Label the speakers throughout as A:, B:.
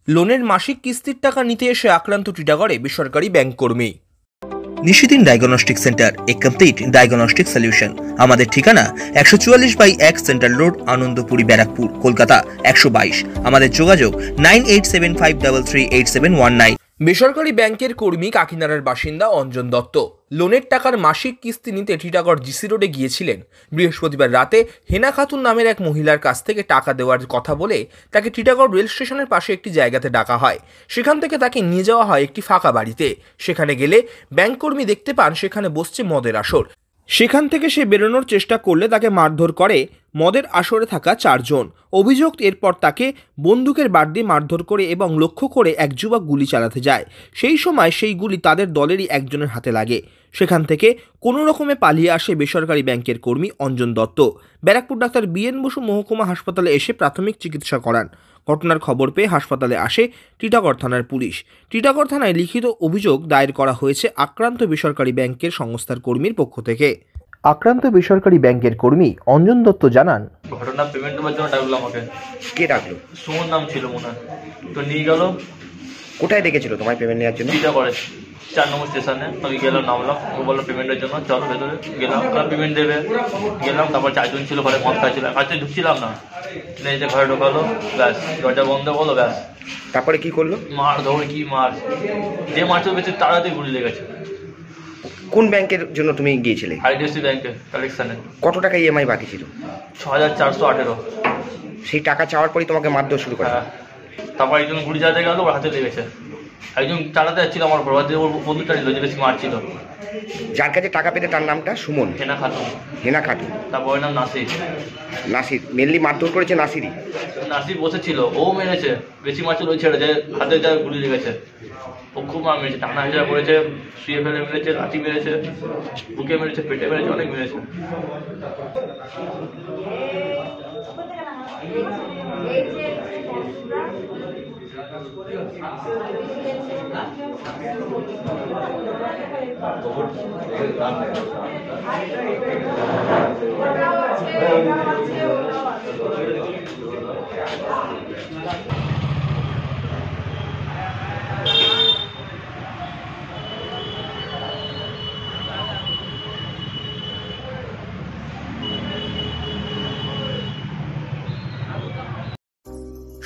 A: লোনের মাসিক কিস্তির টাকা নিতে এসে আক্রান্ত টিটাগড়ে বেসরকারি ব্যাংক কর্মী। নিশিদিন ডায়াগনস্টিক সেন্টার, এ কমপ্লিট ডায়াগনস্টিক সলিউশন। আমাদের ঠিকানা 144/1 সেন্ট্রাল রোড, আনন্দপুরি, ব্যারাকপুর, কলকাতা 122। আমাদের যোগাযোগ 9875338719। বেসরকারি ব্যাংকের কর্মী কাকিনাড়ার বাসিন্দা অঞ্জন দত্ত লোনের টাকার মাসিক কিস্তি নিতে টিটাগড় জিসি রোডে গিয়েছিলেন। বৃহস্পতিবার রাতে হেনা খাতুন নামের এক মহিলার কাছ থেকে টাকা দেওয়ার কথা বলে তাকে টিটাগড় রেল স্টেশনের পাশে একটি জায়গাতে ডাকা হয়। সেখান থেকে তাকে নিয়ে যাওয়া হয় একটি ফাঁকা বাড়িতে। সেখানে গেলে ব্যাংক কর্মী দেখতে পান সেখানে বসছে মদের আসর। সেখান থেকে সে বেরোনোর চেষ্টা করলে তাকে মারধর করে মদের আসরে থাকা 4 জন। অভিযোগ, এরপর তাকে বন্দুকের বাট দিয়ে মারধর করে এবং লক্ষ্য করে এক যুবক গুলি চালাতে যায়। সেই সময় সেই গুলি তাদের দলেরই একজনের হাতে লাগে। সেখান থেকে কোনো রকমে পালিয়ে আসে বেসরকারি ব্যাংকের কর্মী অঞ্জন দত্ত। ব্যারাকপুর ডাক্তার বিএন বসু মহকুমা হাসপাতালে এসে প্রাথমিক চিকিৎসা করান। ঘটনার খবর পেয়ে হাসপাতালে আসে টিটাগড় থানার পুলিশ। টিটাগড় থানায় লিখিত অভিযোগ দায়ের করা হয়েছে আক্রান্ত বেসরকারি ব্যাংকের সংস্থার কর্মীর পক্ষ থেকে। আক্রান্ত বেসরকারি ব্যাংকের কর্মী অঞ্জন দত্ত জানান,
B: ঘটনা পেমেন্ট দেওয়ার জন্য ডাকলো আমাকে।
C: কে ডাকলো?
B: সুমন নাম ছিল মনে হয়, তো নিয়ে গেল।
C: কোথায় ডেকেছিল তোমায় পেমেন্ট নেওয়ার জন্য?
B: চিটা করে 4 নম্বর স্টেশনে। আমি গেলাম, নামলাম, ও বললো পেমেন্টের জন্য চলো ভেতরে। গেলাম, পেমেন্ট দেবে। গেলাম, তারপর 4 জন ছিল ঘরে, মদ খাচ্ছিল। কাছে ঢুকছিলাম না, এই যে ঘরে ঢোকালো, ব্যাস দরজা বন্ধ করলো, ব্যাস।
C: তারপরে কি করলো?
B: মার ধরে কি মার, যে মারছিল বেশি তাড়াতাড়ি গুলি লেগেছে।
C: কোন ব্যাংকের জন্য তুমি গিয়েছিলে?
B: IDFC ব্যাংকে কালেকশনে।
C: কত টাকা ইএমআই বাকি ছিল?
B: 6418।
C: সেই টাকা চাওয়ার পরই তোমাকে মারধর শুরু করে?
B: হ্যাঁ, তারপর একজন গুলি চালাতে গেল, ওর হাতে লেগেছে। একজন চালাতে যাচ্ছিল আমার উপর, ওর বন্ধুটা নিল যে বেশি মারছিল।
C: যার কাছে টাকা পেতে তার নামটা সুমন?
B: হেনা খাতুন।
C: হেনা খাতুন।
B: তারপর ওর নাম নাসির।
C: নাসির মেনলি মারধর করেছে নাসিরই?
B: নাসির বসেছিল, ও মেরেছে। বেশি মারছিল ওই ছেড়ে, যে হাতে যা গুলি লেগেছে। ও খুব মার মেরেছে, টানা হেঁচড়া করেছে, শুয়ে ফেলে মেরেছে, লাঠি মেরেছে, বুকে মেরেছে, পেটে মেরেছে, অনেক মেরেছে।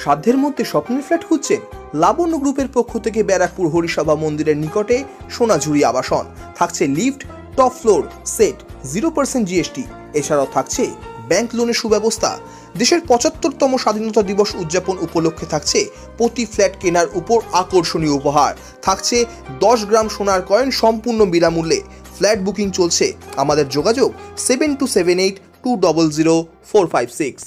A: সাধ্যের মধ্যে স্বপ্নের ফ্ল্যাট খুঁজছেন? লাবণ্য গ্রুপের পক্ষ থেকে ব্যারাকপুর হরিসভা মন্দিরের নিকটে সোনাঝুরি আবাসন। থাকছে lift, top floor, set, 0% GST। এছাড়াও থাকছে ব্যাংক লোনের সুব্যবস্থা। দেশের 75তম স্বাধীনতা দিবস উদযাপন উপলক্ষে থাকছে প্রতি ফ্ল্যাট কেনার উপর আকর্ষণীয় উপহার। থাকছে 10 গ্রাম সোনার কয়েন সম্পূর্ণ বিনামূল্যে। ফ্ল্যাট বুকিং চলছে। আমাদের যোগাযোগ 7278200456।